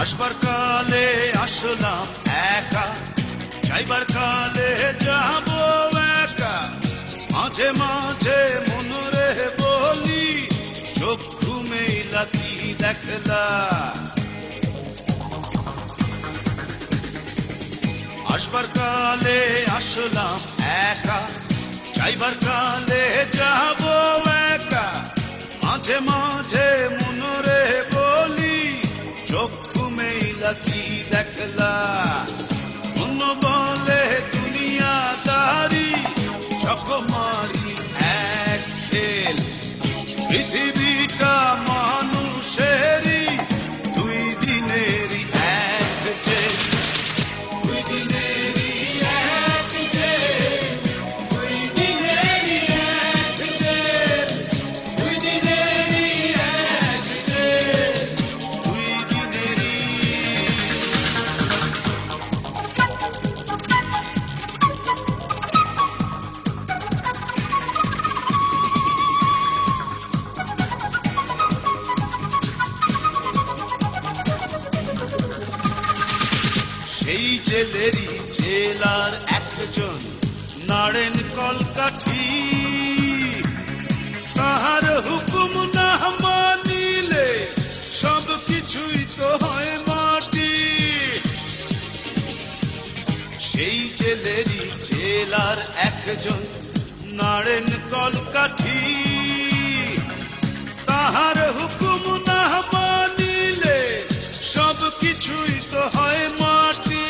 আসবার কালে আসলাম একা, যাইবার কালে যাব একা। মাঝে মাঝে মনরে বলি, চক্ষু মেলা কি দেখলা। আসবার কালে আসলাম একা, যাইবার কালে যাব একা। মাঝে মাঝে মনরে বলি, চক্ষু মেলা কি দেখলা। মন বলে দুনিয়াদারি, চকমারি এক খেল। পৃথিবীটা মানুষেরই, দুই দিনেরই এক জেল। দুই দিনেরই এক জেল, দুই দিনেরই এক জেল, দুই দিনেরই এক জেল, দুই দিনেরই। সেই জেলেরই জেলার একজন নাড়েন কলকাঠি। তাহার হুকুম না মানিলে সব কিছুই তো হয় মাটি। সেই জেলেরই জেলার একজন নাড়েন কলকাঠি। তাহার হুকুম না মানিলে সব কিছুই তো হয় মাটি।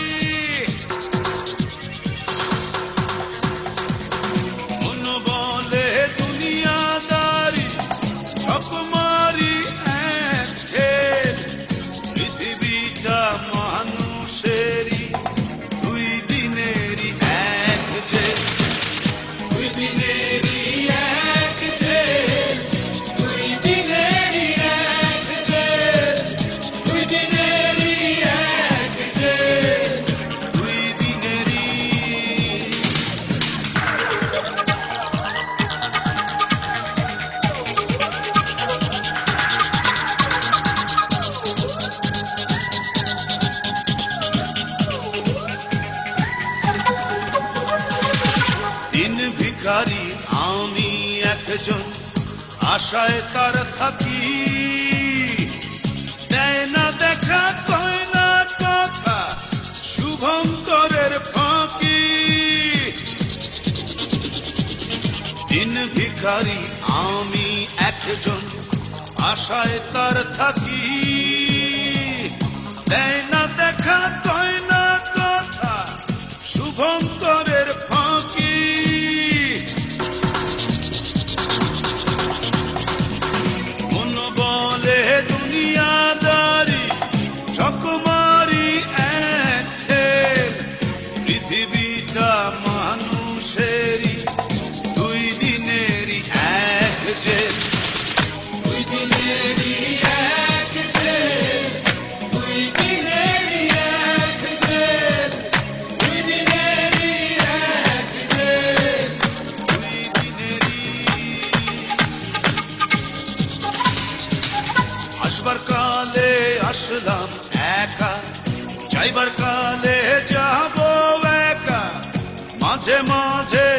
মন বলে দুনিয়াদারি, চকমারি এক খেল। পৃথিবীটা মানুষেরই, দুই দিনেরই এক জেল। দুই দিনেরই এক জেল, দুই দিনেরই এক জেল, দুই দিনেরই এক জেল, দুই দিনেরই। দিন ভিখারি আমি একজন, আশায় তার থাকি। দেয় না দেখা, কয় না কথা, শুভঙ্করের ফাঁকি। দিন ভিখারি আমি একজন, আশায় তার থাকি। দেয় না দেখা, কয় না কথা, শুভঙ্করের ফাঁকি। মন বলে দুনিয়াদারি, চকমারি এক খেল। পৃথিবীটা মানুষেরই, দুই দিনেরই এক জেল। দুই দিনেরই এক জেল, দুই দিনেরই এক জেল, দুই দিনেরই এক জেল, দুই দিনেরই। আসবার কালে আসলাম একা, যাইবার কালে যাব একা। মাঝে মাঝে